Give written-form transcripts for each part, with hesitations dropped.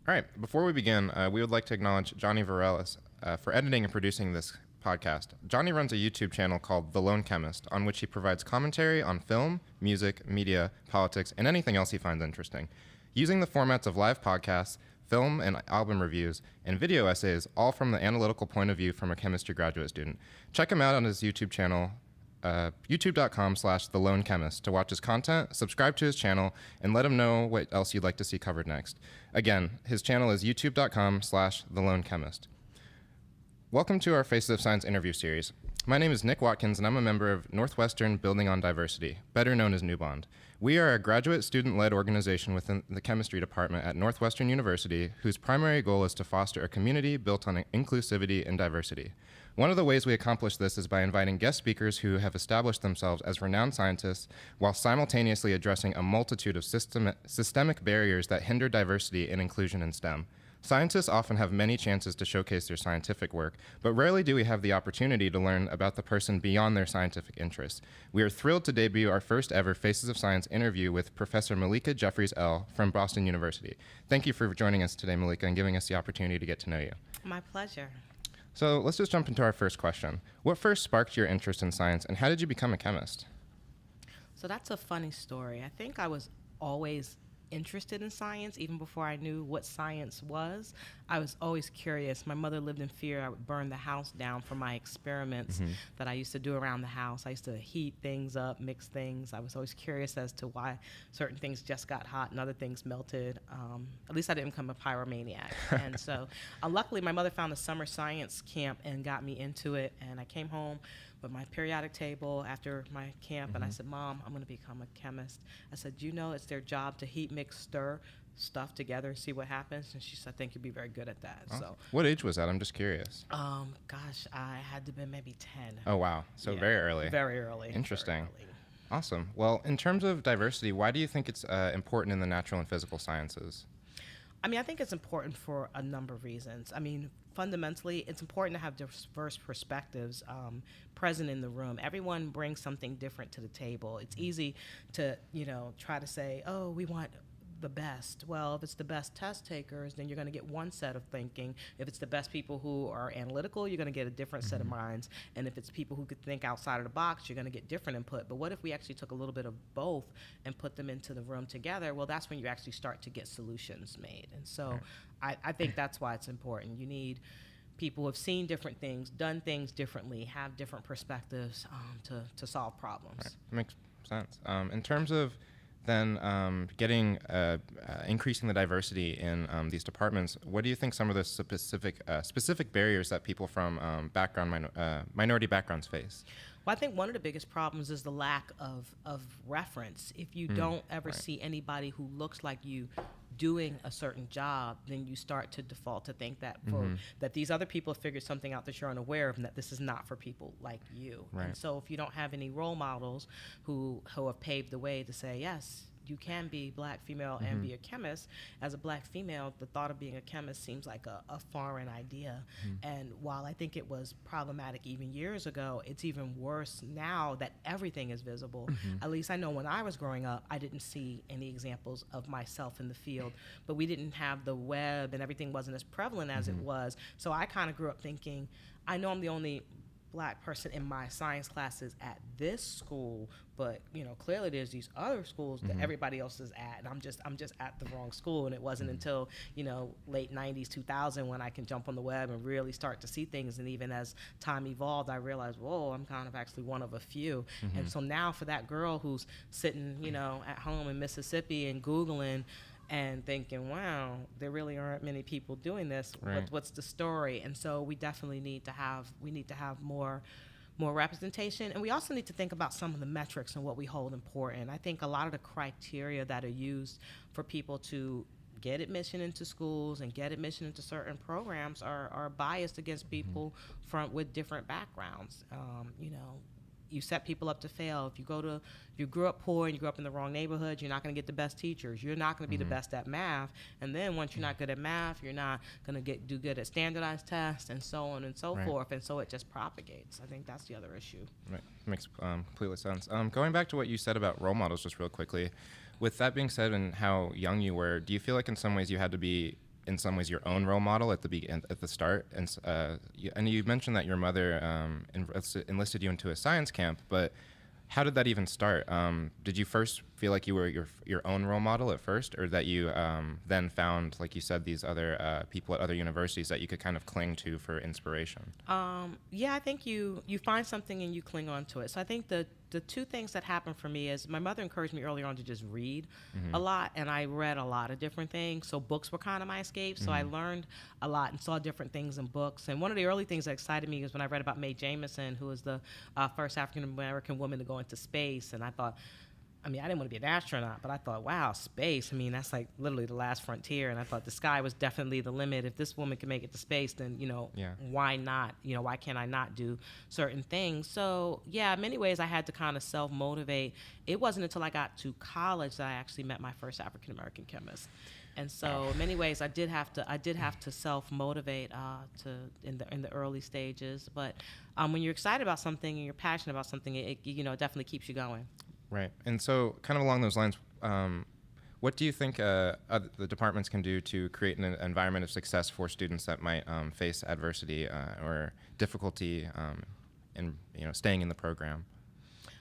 All right, before we begin, we would like to acknowledge Johnny Varelas for editing and producing this podcast. Johnny runs a YouTube channel called The Lone Chemist, on which he provides commentary on film, music, media, politics, and anything else he finds interesting. Using the formats of live podcasts, film and album reviews, and video essays, all from the analytical point of view from a chemistry graduate student. Check him out on his YouTube channel, youtube.com/thelonechemist to watch his content, subscribe to his channel, and let him know what else you'd like to see covered next. Again, his channel is youtube.com/thelonechemist. Welcome to our Faces of Science interview series. My name is Nick Watkins, and I'm a member of Northwestern Building on Diversity, better known as NUBonD. We are a graduate student-led organization within the chemistry department at Northwestern University whose primary goal is to foster a community built on inclusivity and diversity. One of the ways we accomplish this is by inviting guest speakers who have established themselves as renowned scientists while simultaneously addressing a multitude of systemic barriers that hinder diversity and inclusion in STEM. Scientists often have many chances to showcase their scientific work, but rarely do we have the opportunity to learn about the person beyond their scientific interests. We are thrilled to debut our first ever Faces of Science interview with Professor Malika Jeffries-EL from Boston University. Thank you for joining us today, Malika, and giving us the opportunity to get to know you. My pleasure. So let's just jump into our first question. What first sparked your interest in science, and how did you become a chemist? So that's a funny story. I think I was always interested in science even before I knew what science was. I was always curious. My mother lived in fear I would burn the house down for my experiments that I used to do around the house. I used to heat things up, mix things. I was always curious as to why certain things just got hot and other things melted. At least I didn't become a pyromaniac. And so luckily my mother found a summer science camp and got me into it, and I came home with my periodic table after my camp, and I said, Mom, I'm going to become a chemist. I said, you know, it's their job to heat, mix, stir stuff together and see what happens. And she said, I think you'd be very good at that. Oh. So, what age was that? I'm just curious. Gosh, I had to be maybe 10. Oh, wow. So Yeah, very early. Very early. Interesting. Very early. Awesome. Well, in terms of diversity, why do you think it's important in the natural and physical sciences? I mean, I think it's important for a number of reasons. I mean, fundamentally, it's important to have diverse perspectives present in the room. Everyone brings something different to the table. It's easy to, try to say, oh, we want the best. Well, if it's the best test takers, then you're going to get one set of thinking. If it's the best people who are analytical, you're going to get a different set of minds. And if it's people who could think outside of the box, you're going to get different input. But what if we actually took a little bit of both and put them into the room together? Well, that's when you actually start to get solutions made. And so I think that's why it's important. You need people who have seen different things, done things differently, have different perspectives to solve problems. Right. Makes sense. In terms of then increasing the diversity in these departments, what do you think some of the specific barriers that people from minority backgrounds face? Well, I think one of the biggest problems is the lack of reference. If you don't ever see anybody who looks like you doing a certain job, then you start to default to think that that these other people figured something out that you're unaware of, and that this is not for people like you. Right. And so if you don't have any role models who have paved the way to say, yes, you can be black, female, and be a chemist. As a black female, the thought of being a chemist seems like a foreign idea. And while I think it was problematic even years ago, it's even worse now that everything is visible. At least I know when I was growing up, I didn't see any examples of myself in the field, but we didn't have the web and everything wasn't as prevalent as it was. So I kind of grew up thinking, I know I'm the only black person in my science classes at this school, but clearly there's these other schools that everybody else is at, and I'm just at the wrong school. And it wasn't until late 90s, 2000 when I can jump on the web and really start to see things. And even as time evolved, I realized, whoa, I'm kind of actually one of a few. And so now for that girl who's sitting at home in Mississippi and Googling and thinking, wow, there really aren't many people doing this. Right. What's the story? And so we definitely need to have more representation. And we also need to think about some of the metrics and what we hold important. I think a lot of the criteria that are used for people to get admission into schools and get admission into certain programs are biased against people with different backgrounds. You set people up to fail. If you grew up poor and you grew up in the wrong neighborhood, you're not going to get the best teachers. You're not going to be the best at math. And then once you're not good at math, you're not going to do good at standardized tests and so on and so forth. And so it just propagates. I think that's the other issue. Right. Makes completely sense. Going back to what you said about role models just real quickly, with that being said and how young you were, do you feel like in some ways you had to be in some ways, your own role model at the start. And you mentioned that your mother enlisted you into a science camp, but how did that even start? Did you first feel like you were your own role model at first, or that you then found, like you said, these other people at other universities that you could kind of cling to for inspiration? Yeah, I think you find something and you cling on to it. So I think the two things that happened for me is my mother encouraged me earlier on to just read a lot, and I read a lot of different things. So books were kind of my escape. So I learned a lot and saw different things in books. And one of the early things that excited me was when I read about Mae Jemison, who was the first African-American woman to go into space. And I thought, I didn't want to be an astronaut, but I thought, wow, space. That's like literally the last frontier. And I thought the sky was definitely the limit. If this woman can make it to space, then, why not? Why can't I not do certain things? So, yeah, in many ways I had to kind of self-motivate. It wasn't until I got to college that I actually met my first African-American chemist. And so in many ways I did have to self-motivate in the early stages. But when you're excited about something and you're passionate about something, it definitely keeps you going. Right. And so kind of along those lines, what do you think the departments can do to create an environment of success for students that might face adversity or difficulty in staying in the program?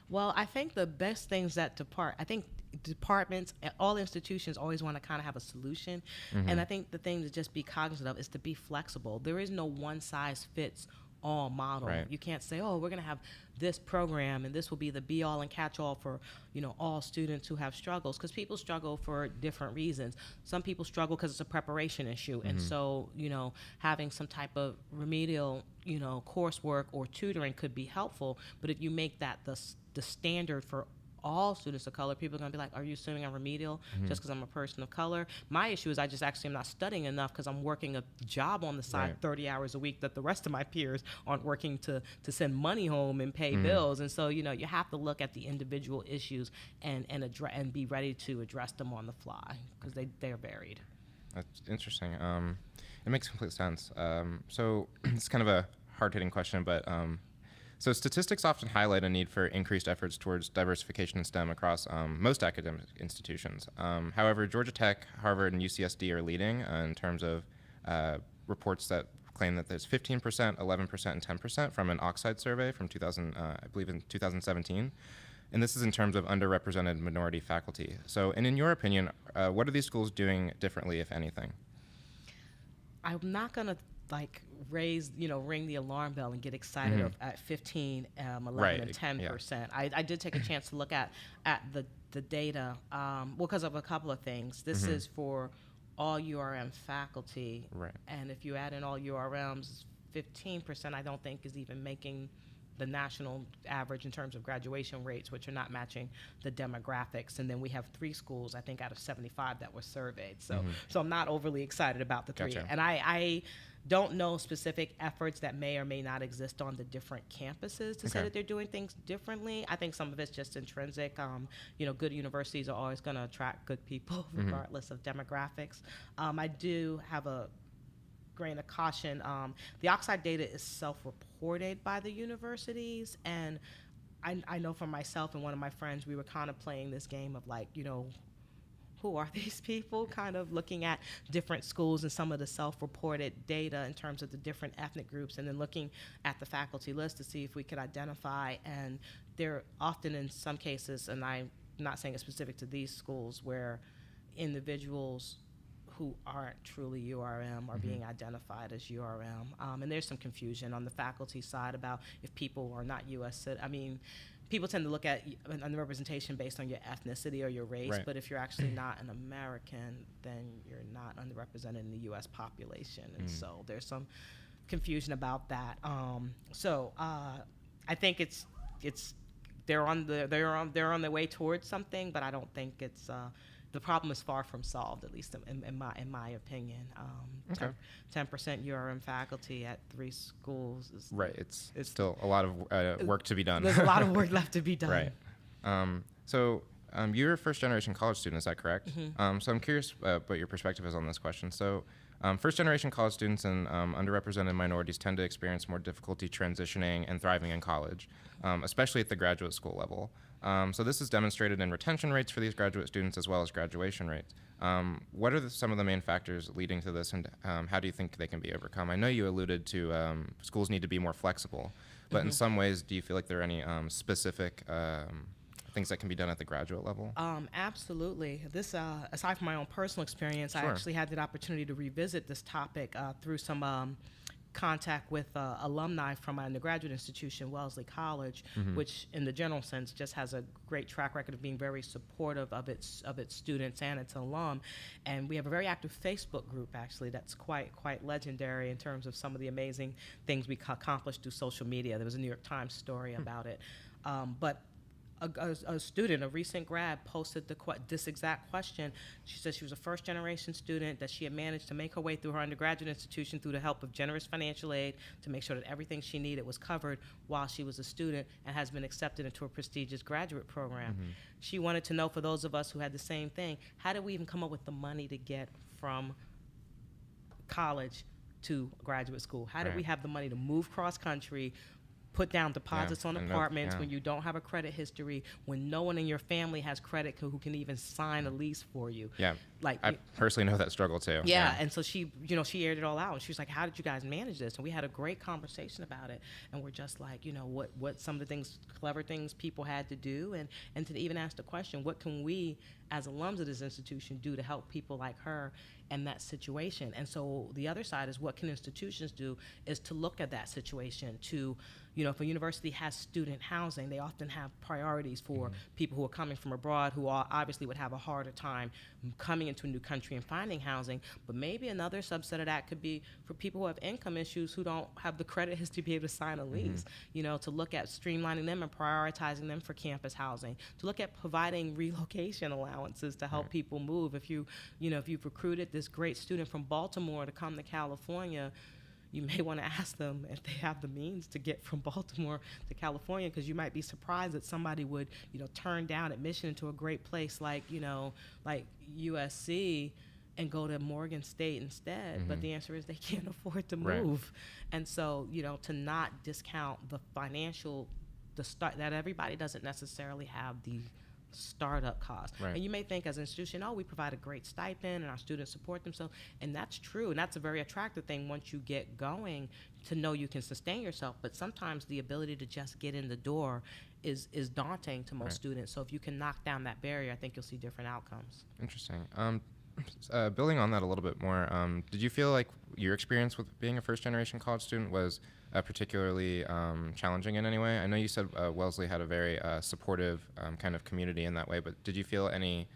Well, I think the best things I think departments, all institutions always want to kind of have a solution. And I think the thing to just be cognizant of is to be flexible. There is no one size fits all model. Right. You can't say, oh, we're going to have this program and this will be the be all and catch all for, all students who have struggles, because people struggle for different reasons. Some people struggle because it's a preparation issue. And so, having some type of remedial, coursework or tutoring could be helpful. But if you make that the standard for all students of color, people are going to be like, are you assuming I'm remedial just because I'm a person of color? My issue is I just actually am not studying enough because I'm working a job on the side, right, 30 hours a week that the rest of my peers aren't working to send money home and pay bills. And so, you have to look at the individual issues and be ready to address them on the fly because they're varied. That's interesting. It makes complete sense. So it's kind of a hard-hitting question, but so statistics often highlight a need for increased efforts towards diversification in STEM across most academic institutions. However, Georgia Tech, Harvard, and UCSD are leading in terms of reports that claim that there's 15%, 11%, and 10% from an Oxide survey from 2017. And this is in terms of underrepresented minority faculty. So, and in your opinion, what are these schools doing differently, if anything? I'm not going to ring the alarm bell and get excited at 15, 11, right, and 10%. Yeah. I did take a chance to look at the data, because of a couple of things. This is for all URM faculty, right, and if you add in all URMs, 15% I don't think is even making the national average in terms of graduation rates, which are not matching the demographics. And then we have 3 schools, I think, out of 75 that were surveyed. So I'm not overly excited about the 3. Gotcha. And I don't know specific efforts that may or may not exist on the different campuses to say that they're doing things differently. I think some of it's just intrinsic. Good universities are always going to attract good people regardless of demographics. I do have a grain of caution. The Oxide data is self-reported by the universities, and I know for myself and one of my friends, we were kind of playing this game of who are these people, kind of looking at different schools and some of the self-reported data in terms of the different ethnic groups, and then looking at the faculty list to see if we could identify. And there often, in some cases, and I'm not saying it's specific to these schools, where individuals who aren't truly URM are being identified as URM. And there's some confusion on the faculty side about if people are not U.S. People tend to look at the representation based on your ethnicity or your race, right, but if you're actually not an American, then you're not underrepresented in the U.S. population. And so there's some confusion about that. I think they're on their way towards something, but I don't think it's the problem is far from solved, at least in my opinion. 10% URM faculty at 3 schools is right. It's still a lot of work to be done. There's a lot of work left to be done. Right. So you're a first-generation college student, is that correct? So I'm curious what your perspective is on this question. So first-generation college students and underrepresented minorities tend to experience more difficulty transitioning and thriving in college, especially at the graduate school level. So this is demonstrated in retention rates for these graduate students as well as graduation rates. What are some of the main factors leading to this, and how do you think they can be overcome? I know you alluded to schools need to be more flexible, but in some ways, do you feel like there are any specific things that can be done at the graduate level? Absolutely. This, aside from my own personal experience, I actually had the opportunity to revisit this topic through some contact with alumni from my undergraduate institution, Wellesley College, which in the general sense just has a great track record of being very supportive of its students and its alum. And we have a very active Facebook group, actually, that's quite legendary in terms of some of the amazing things we accomplished through social media. There was a New York Times story about it. But a student, a recent grad, posted this exact question. She said she was a first-generation student, that she had managed to make her way through her undergraduate institution through the help of generous financial aid to make sure that everything she needed was covered while she was a student, and has been accepted into a prestigious graduate program. She wanted to know, for those of us who had the same thing, how did we even come up with the money to get from college to graduate school? How did we have the money to move cross-country, put down deposits on apartments when you don't have a credit history, when no one in your family has credit who can even sign a lease for you? Like, I personally know that struggle too. And so she aired it all out, and she was like, how did you guys manage this? And we had a great conversation about it, and we're just like, what some of the clever things people had to do, and to even ask the question, what can we as alums of this institution do to help people like her in that situation? And so the other side is, what can institutions do, is to look at that situation to, if a university has student housing, they often have priorities for people who are coming from abroad, who obviously would have a harder time coming into a new country and finding housing. But maybe another subset of that could be for people who have income issues, who don't have the credit history to be able to sign a lease, to look at streamlining them and prioritizing them for campus housing, to look at providing relocation allowances to help people move. If you've recruited this great student from Baltimore to come to California, you may want to ask them if they have the means to get from Baltimore to California, because you might be surprised that somebody would, turn down admission into a great place like USC and go to Morgan State instead. But the answer is they can't afford to move. And so, to not discount the financial, that everybody doesn't necessarily have the startup cost. And you may think as an institution, we provide a great stipend and our students support themselves, and that's true, and that's a very attractive thing once you get going, to know you can sustain yourself. But sometimes the ability to just get in the door is daunting to most students. So if you can knock down that barrier, I think you'll see different outcomes. Interesting. Building on that a little bit more, did you feel like your experience with being a first-generation college student was particularly challenging in any way? I know you said Wellesley had a very supportive kind of community in that way, but did you feel any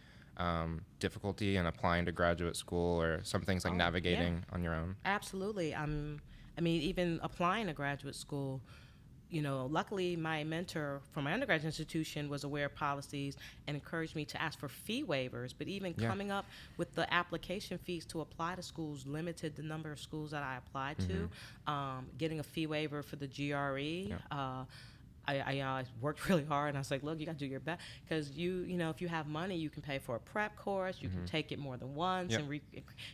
difficulty in applying to graduate school, or some things like navigating on your own? Absolutely. Even applying to graduate school, luckily my mentor from my undergraduate institution was aware of policies and encouraged me to ask for fee waivers. But even coming up with the application fees to apply to schools limited the number of schools that I applied to. Getting a fee waiver for the GRE. I worked really hard, and I was like, look, you got to do your best, because if you have money, you can pay for a prep course, you can take it more than once, and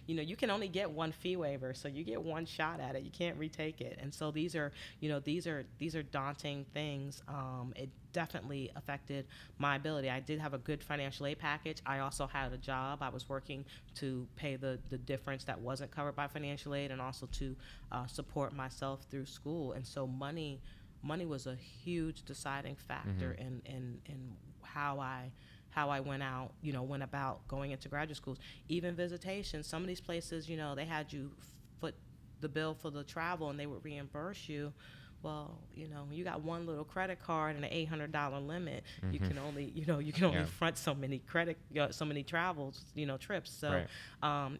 you can only get one fee waiver, so you get one shot at it. You can't retake it. And so these are daunting things. It definitely affected my ability. I did have a good financial aid package. I also had a job. I was working to pay the difference that wasn't covered by financial aid, and also to support myself through school. And so money was a huge deciding factor in how I went about going into graduate schools. Even visitation, some of these places, they had you foot the bill for the travel and they would reimburse you. Well, you got one little credit card and an $800 limit. You can only, front so many so many travels, trips. So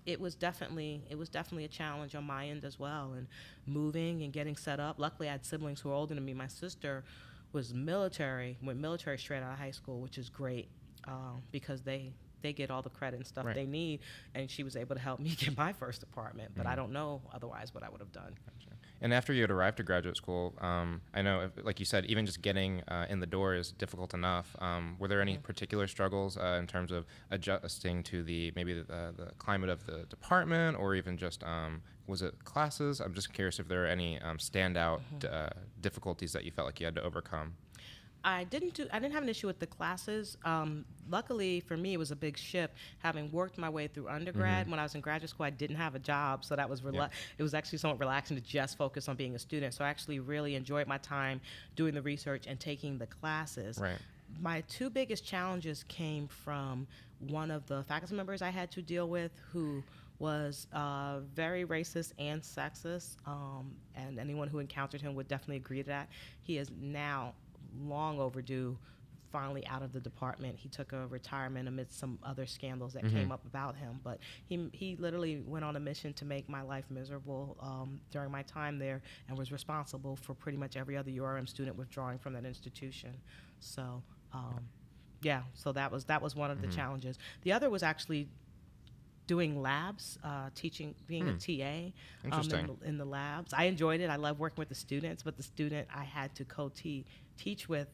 it was definitely a challenge on my end as well, and moving and getting set up. Luckily, I had siblings who were older than me. My sister went military straight out of high school, which is great, because they get all the credit and stuff they need, and she was able to help me get my first apartment. But I don't know otherwise what I would have done. Gotcha. And after you had arrived to graduate school, I know, like you said, even just getting in the door is difficult enough. Were there any particular struggles in terms of adjusting to maybe the climate of the department, or even just was it classes? I'm just curious if there are any standout difficulties that you felt like you had to overcome. I didn't have an issue with the classes. Luckily for me, it was a big shift. Having worked my way through undergrad, when I was in graduate school, I didn't have a job, so that was it was actually somewhat relaxing to just focus on being a student. So I actually really enjoyed my time doing the research and taking the classes. Right. My two biggest challenges came from one of the faculty members I had to deal with, who was very racist and sexist, and anyone who encountered him would definitely agree to that. He is now long overdue, finally out of the department. He took a retirement amidst some other scandals that came up about him, but he literally went on a mission to make my life miserable during my time there, and was responsible for pretty much every other URM student withdrawing from that institution. So so that was one of the challenges. The other was actually doing labs, teaching, being a TA in the labs. I enjoyed it. I love working with the students, but the student I had to teach with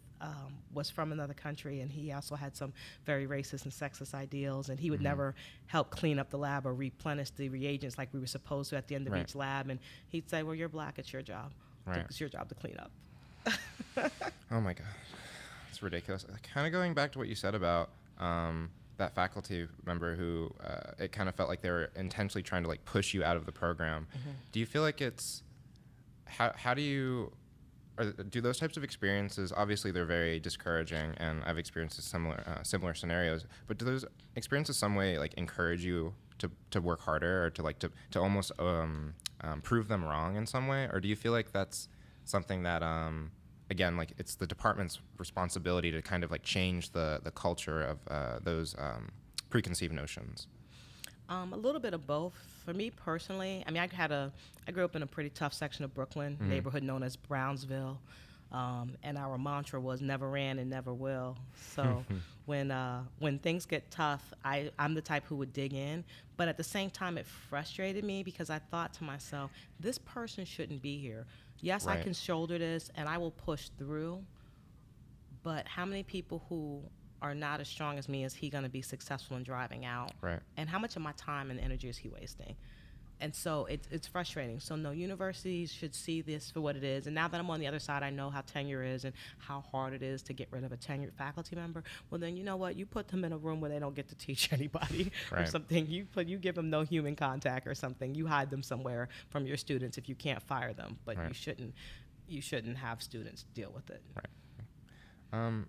was from another country, and he also had some very racist and sexist ideals, and he would never help clean up the lab or replenish the reagents like we were supposed to at the end of each lab. And he'd say, well, you're black, it's your job. It's your job to clean up. Oh my God, it's ridiculous. Kind of going back to what you said about that faculty member who it kind of felt like they were intentionally trying to like push you out of the program. Do you feel like it's how do you do those types of experiences? Obviously they're very discouraging, and I've experienced similar scenarios, but do those experiences some way like encourage you to work harder, or to almost prove them wrong in some way? Or do you feel like that's something that again, like it's the department's responsibility to kind of like change the culture of those preconceived notions? A little bit of both. For me personally, I mean, I grew up in a pretty tough section of Brooklyn, neighborhood known as Brownsville, and our mantra was never ran and never will. So when things get tough, I'm the type who would dig in, but at the same time, it frustrated me because I thought to myself, this person shouldn't be here. Yes, I can shoulder this and I will push through, but how many people who are not as strong as me is he going to be successful in driving out? Right. And how much of my time and energy is he wasting? And so it's frustrating. So no, universities should see this for what it is. And now that I'm on the other side, I know how tenure is and how hard it is to get rid of a tenured faculty member. Well, then you know what? You put them in a room where they don't get to teach anybody or something. You give them no human contact or something. You hide them somewhere from your students if you can't fire them. But you shouldn't have students deal with it. Right.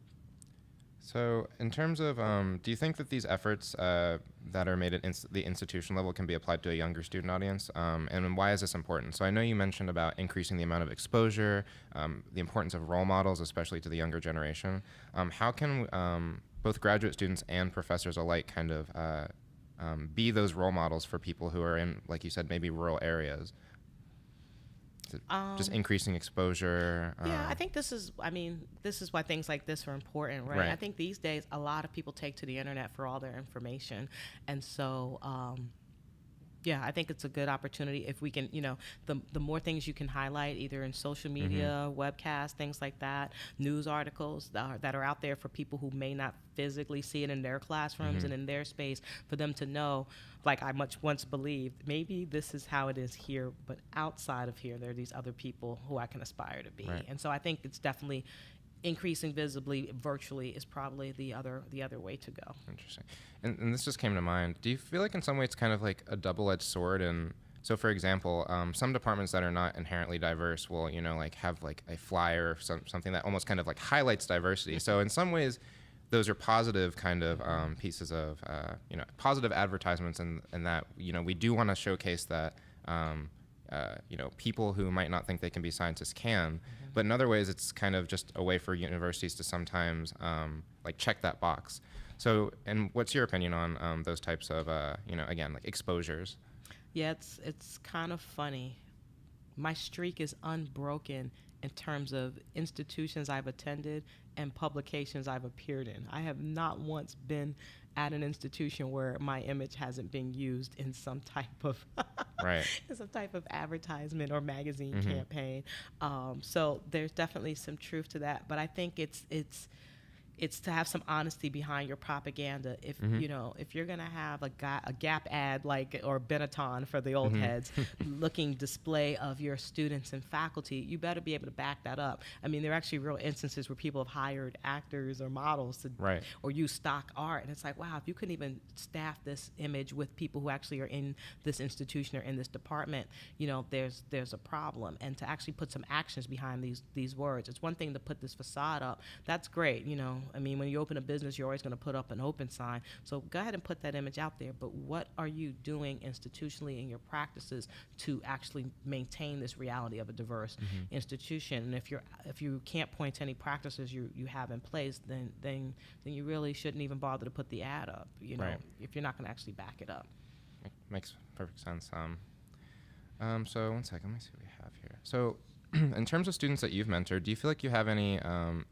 So in terms of, do you think that these efforts that are made at the institution level can be applied to a younger student audience? And why is this important? So I know you mentioned about increasing the amount of exposure, the importance of role models, especially to the younger generation. How can both graduate students and professors alike kind of be those role models for people who are in, like you said, maybe rural areas? Just increasing exposure. Yeah, I think this is why things like this are important, right? I think these days a lot of people take to the internet for all their information. And so, I think it's a good opportunity if we can, the more things you can highlight either in social media, webcasts, things like that, news articles that are out there for people who may not physically see it in their classrooms and in their space, for them to know, like I once believed, maybe this is how it is here, but outside of here, there are these other people who I can aspire to be. And so I think it's definitely increasing visibly virtually is probably the other way to go. Interesting. And this just came to mind. Do you feel like in some way it's kind of like a double-edged sword? And so, for example, some departments that are not inherently diverse will, like have like a flyer or something that almost kind of like highlights diversity. So in some ways, those are positive kind of pieces of, positive advertisements, and that, we do want to showcase that, people who might not think they can be scientists can. But in other ways, it's kind of just a way for universities to sometimes like check that box. So, and what's your opinion on those types of, again, like exposures? Yeah, it's kind of funny. My streak is unbroken in terms of institutions I've attended and publications I've appeared in. I have not once been at an institution where my image hasn't been used in some type of in some type of advertisement or magazine campaign. So there's definitely some truth to that. But I think it's it's to have some honesty behind your propaganda. If you know, if you're gonna have a Gap ad like, or Benetton for the old heads, looking display of your students and faculty, you better be able to back that up. I mean, there are actually real instances where people have hired actors or models to, or use stock art, and it's like, wow, if you couldn't even staff this image with people who actually are in this institution or in this department, you know, there's a problem. And to actually put some actions behind these words. It's one thing to put this facade up. That's great, you know. I mean, when you open a business, you're always going to put up an open sign. So go ahead and put that image out there. But what are you doing institutionally in your practices to actually maintain this reality of a diverse institution? And if you can't point to any practices you have in place, then you really shouldn't even bother to put the ad up. You know, if you're not going to actually back it up. Makes perfect sense. So one second, let me see what we have here. So in terms of students that you've mentored, do you feel like you have any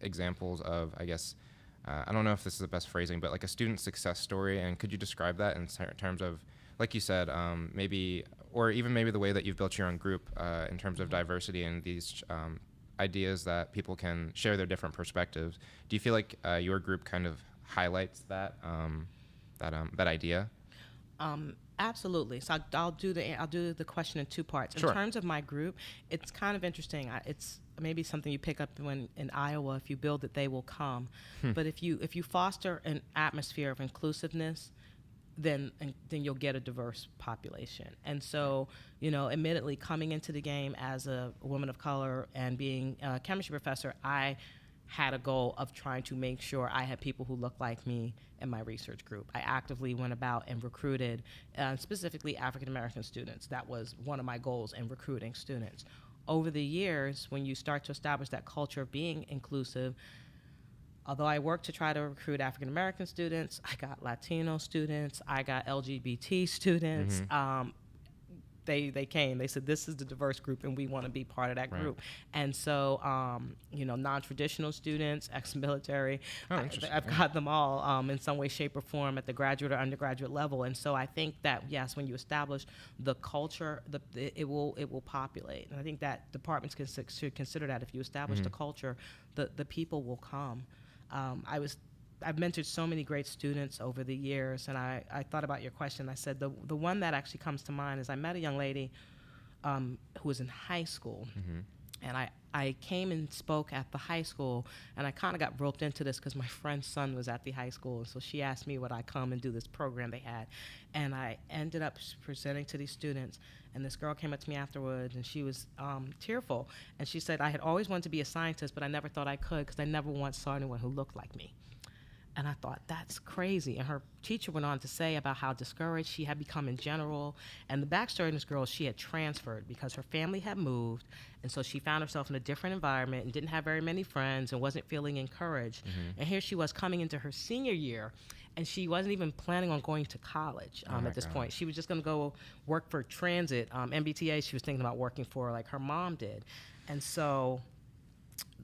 examples of, I guess, I don't know if this is the best phrasing, but like a student success story, and could you describe that in terms of, like you said, maybe, or even maybe the way that you've built your own group in terms of diversity and these ideas that people can share their different perspectives. Do you feel like your group kind of highlights that idea? Absolutely. So I'll do the question in two parts. In terms of my group, it's kind of interesting. It's maybe something you pick up when in Iowa. If you build it, they will come. But if you foster an atmosphere of inclusiveness, then you'll get a diverse population. And so, you know, admittedly, coming into the game as a woman of color and being a chemistry professor, I had a goal of trying to make sure I had people who looked like me in my research group. I actively went about and recruited specifically African-American students. That was one of my goals in recruiting students. Over the years, when you start to establish that culture of being inclusive, although I worked to try to recruit African-American students, I got Latino students, I got LGBT students. They came. They said, this is the diverse group, and we want to be part of that group. And so, you know, non-traditional students, ex-military, I've got them all in some way, shape, or form at the graduate or undergraduate level. And so I think that, yes, when you establish the culture, it will populate. And I think that departments should consider that. If you establish the culture, the people will come. I've mentored so many great students over the years, and I thought about your question. I said the one that actually comes to mind is I met a young lady who was in high school, and I came and spoke at the high school, and I kind of got roped into this because my friend's son was at the high school, and so she asked me would I come and do this program they had, and I ended up presenting to these students, and this girl came up to me afterwards, and she was tearful, and she said, I had always wanted to be a scientist, but I never thought I could because I never once saw anyone who looked like me. And I thought, that's crazy. And her teacher went on to say about how discouraged she had become in general. And the backstory of this girl, she had transferred because her family had moved. And so she found herself in a different environment and didn't have very many friends and wasn't feeling encouraged. And here she was coming into her senior year, and she wasn't even planning on going to college at this point. She was just going to go work for transit. MBTA, she was thinking about working for, like her mom did. And so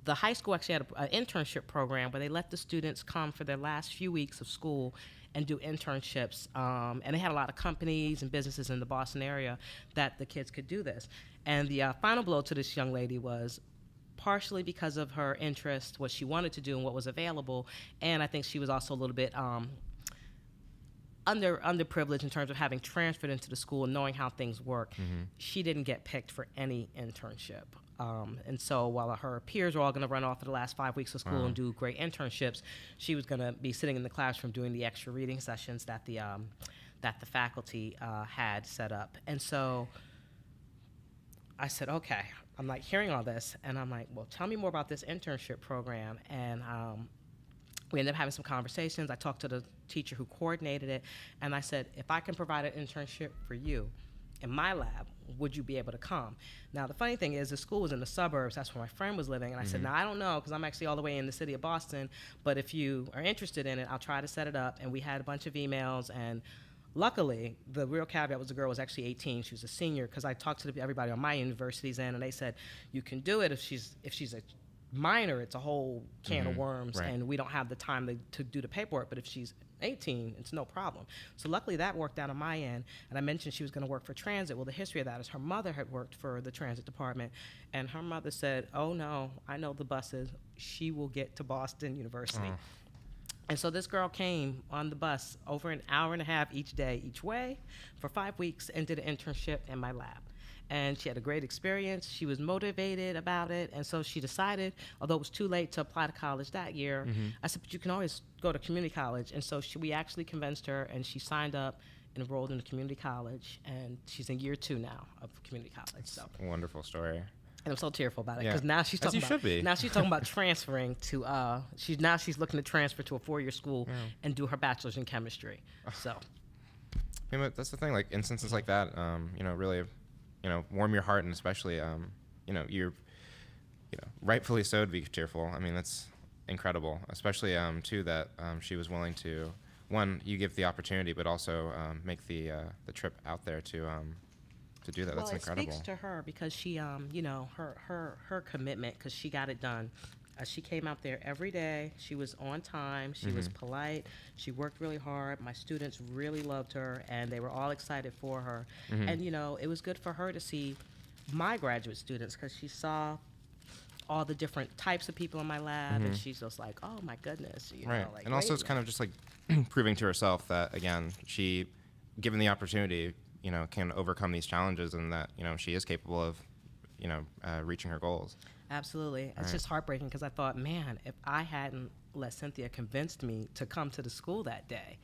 the high school actually had an internship program where they let the students come for their last few weeks of school and do internships. And they had a lot of companies and businesses in the Boston area that the kids could do this. And the final blow to this young lady was partially because of her interest, what she wanted to do and what was available. And I think she was also a little bit underprivileged in terms of having transferred into the school and knowing how things work. She didn't get picked for any internship. And so while her peers were all going to run off for the last 5 weeks of school and do great internships, she was going to be sitting in the classroom doing the extra reading sessions that the faculty had set up. And so I said, okay, I'm like hearing all this, and I'm like, well, tell me more about this internship program. And we ended up having some conversations. I talked to the teacher who coordinated it, and I said, if I can provide an internship for you in my lab, would you be able to come? Now, the funny thing is the school was in the suburbs. That's where my friend was living. And I said, now, I don't know, because I'm actually all the way in the city of Boston, but if you are interested in it, I'll try to set it up. And we had a bunch of emails, and luckily, the real caveat was the girl was actually 18. She was a senior, because I talked to everybody on my university's end, and they said, you can do it if she's a minor. It's a whole can of worms, and we don't have the time to do the paperwork. But if she's 18, it's no problem. So luckily that worked out on my end. And I mentioned she was going to work for transit. Well, the history of that is her mother had worked for the transit department, and her mother said, oh no, I know the buses. She will get to Boston University. And so this girl came on the bus over an hour and a half each day, each way, for 5 weeks, and did an internship in my lab. And she had a great experience. She was motivated about it. And so she decided, although it was too late to apply to college that year, I said, but you can always go to community college. And so we actually convinced her, and she signed up and enrolled in a community college. And she's in year 2 now of community college. So Wonderful story. and I'm so tearful about it because now she's As talking you about should be. now she's talking about transferring to she's looking to transfer to a 4-year school and do her bachelor's in chemistry. So I mean, but that's the thing. Like instances like that, really, warm your heart, and especially, you're, rightfully so to be cheerful. I mean, that's incredible. Especially too that she was willing to, one, you give the opportunity, but also make the trip out there to do that. That's incredible. It speaks to her because she, her commitment, because she got it done. She came out there every day. She was on time. She was polite. She worked really hard. My students really loved her, and they were all excited for her. And, it was good for her to see my graduate students because she saw all the different types of people in my lab, and she's just like, oh, my goodness. And also it's kind of just like proving to herself that, again, she, given the opportunity, can overcome these challenges, and that, she is capable of, reaching her goals. Absolutely. It's just heartbreaking because I thought, man, if I hadn't let Cynthia convince me to come to the school that day,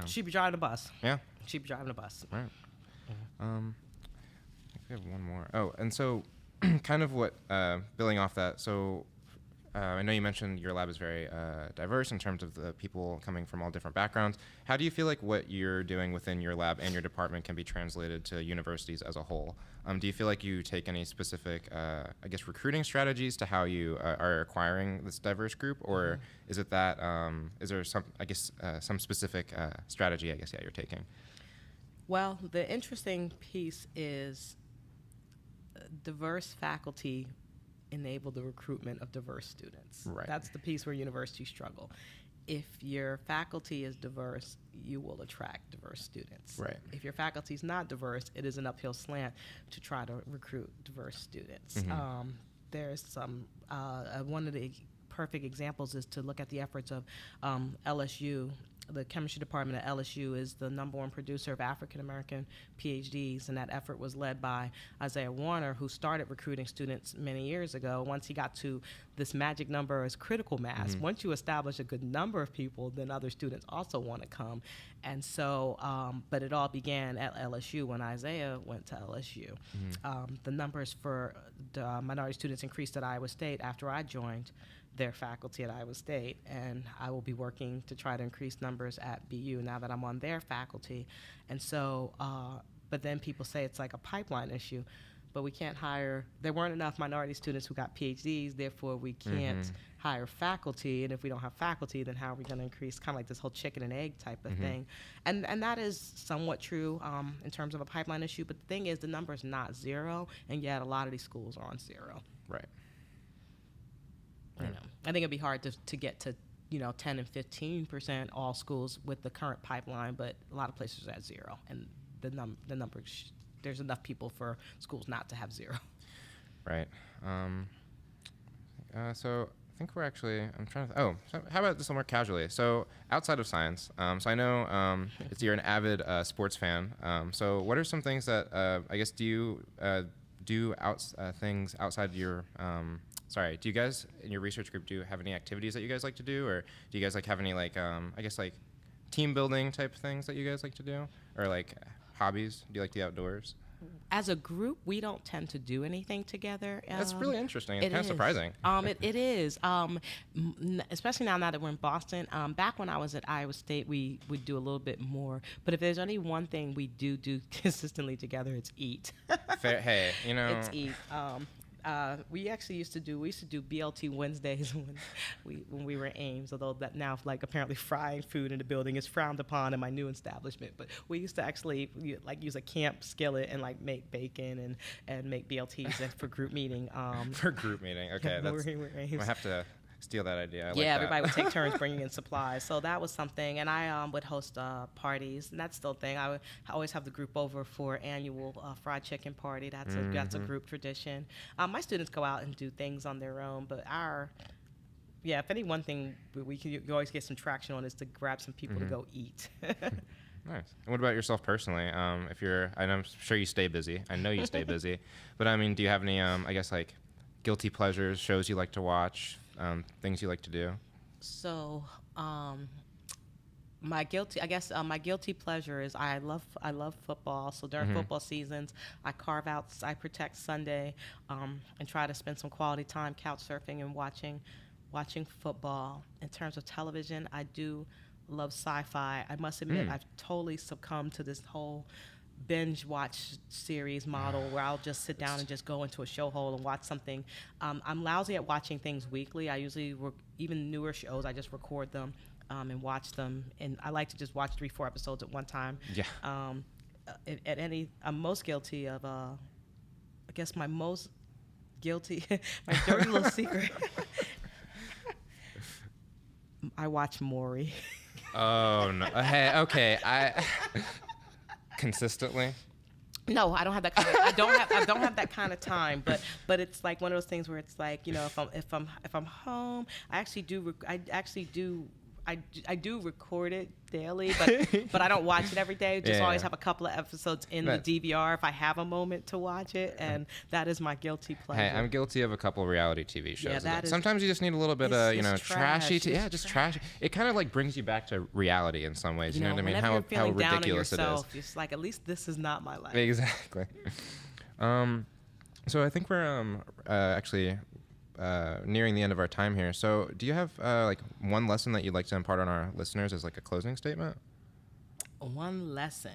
she'd be driving the bus. Yeah. She'd be driving the bus. Right. I think we have one more. Oh, and so kind of what, building off that, so I know you mentioned your lab is very diverse in terms of the people coming from all different backgrounds. How do you feel like what you're doing within your lab and your department can be translated to universities as a whole? Do you feel like you take any specific, recruiting strategies to how you are acquiring this diverse group, or is it that is there some specific strategy you're taking? Well, the interesting piece is diverse faculty enable the recruitment of diverse students. Right. That's the piece where universities struggle. If your faculty is diverse, you will attract diverse students. Right. If your faculty is not diverse, it is an uphill slant to try to recruit diverse students. There's some, one of the perfect examples is to look at the efforts of LSU. The chemistry department at LSU is the #1 producer of African-American PhDs, and that effort was led by Isaiah Warner, who started recruiting students many years ago. Once he got to this magic number as critical mass, once you establish a good number of people, then other students also want to come. And so, but it all began at LSU when Isaiah went to LSU. The numbers for the minority students increased at Iowa State after I joined their faculty at Iowa State, and I will be working to try to increase numbers at BU now that I'm on their faculty. And so, but then people say it's like a pipeline issue, but we can't hire, there weren't enough minority students who got PhDs, therefore we can't hire faculty, and if we don't have faculty, then how are we going to increase, kind of like this whole chicken and egg type of thing. And that is somewhat true in terms of a pipeline issue, but the thing is the number is not 0, and yet a lot of these schools are on 0. Right. I think it'd be hard to get to 10 and 15% all schools with the current pipeline, but a lot of places are at 0, and the number there's enough people for schools not to have 0. Right. So I think we're actually, I'm trying to, so how about this more casually? So outside of science, so I know you're an avid sports fan. So what are some things that, do you do things outside your, do you guys in your research group have any activities that you guys like to do, or do you guys have any team building type things that you guys like to do, or hobbies? Do you like the outdoors? As a group, we don't tend to do anything together. That's really interesting. It's kind of surprising. It is, especially now that we're in Boston. Back when I was at Iowa State, we would do a little bit more. But if there's only one thing we do consistently together, it's eat. Hey, It's eat. We used to do BLT Wednesdays when we were in Ames, although that now apparently frying food in the building is frowned upon in my new establishment. But we used to actually use a camp skillet and make bacon and make BLTs for group meeting. For group meeting, okay. I have to steal that idea. Everybody would take turns bringing in supplies. So that was something. And I would host parties, and that's still a thing. I always have the group over for annual fried chicken party. That's a group tradition. My students go out and do things on their own, but yeah, if any one thing we can you always get some traction on is to grab some people to go eat. Nice. And what about yourself personally? If you're, and I'm sure you stay busy. I know you stay busy, but I mean, do you have any, I guess, like guilty pleasures, shows you like to watch, things you like to do? So, my guilty pleasure is I love football. So during football seasons, I protect Sunday, and try to spend some quality time couch surfing and watching football. In terms of television, I do love sci-fi. I must admit, I've totally succumbed to this whole binge watch series model where I'll just sit down and just go into a show hole and watch something. I'm lousy at watching things weekly. I usually even newer shows, I just record them and watch them. And I like to just watch 3-4 episodes at one time. Yeah. I'm most guilty of, I guess my most guilty, my dirty little secret. I watch Maury. Oh no! Hey, okay. Consistently. No, I don't have that kind of. I don't have that kind of time. But it's like one of those things where it's like, you know, if I'm home, I actually do record it daily, but I don't watch it every day. Just always have a couple of episodes in the DVR if I have a moment to watch it, and that is my guilty pleasure. Hey, I'm guilty of a couple of reality TV shows. Yeah, sometimes you just need a little bit of, trashy. Trash. It kind of like brings you back to reality in some ways. You know what I mean? How ridiculous it is. It's like, at least this is not my life. Exactly. So I think we're actually nearing the end of our time here. So do you have like one lesson that you'd like to impart on our listeners as like a closing statement? One lesson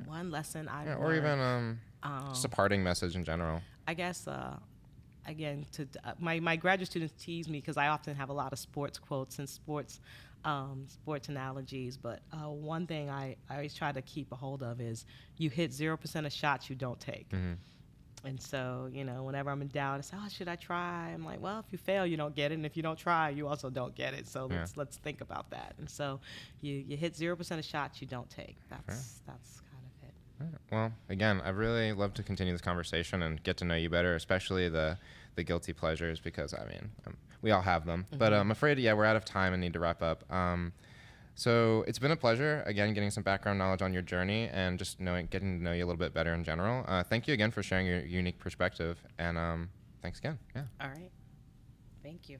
I learned. Or even just a parting message in general. I guess again, my graduate students tease me because I often have a lot of sports quotes and sports analogies. But one thing I always try to keep a hold of is you hit 0% of shots you don't take. Mm-hmm. And so, whenever I'm in doubt, I say, oh, should I try? I'm like, well, if you fail, you don't get it. And if you don't try, you also don't get it. So let's think about that. And so you hit 0% of shots you don't take. That's kind of it. All right. Well, again, I'd really love to continue this conversation and get to know you better, especially the guilty pleasures, because, I mean, we all have them. Mm-hmm. But I'm afraid, we're out of time and need to wrap up. So it's been a pleasure, again, getting some background knowledge on your journey and just getting to know you a little bit better in general. Thank you again for sharing your unique perspective, and thanks again. Yeah. All right. Thank you.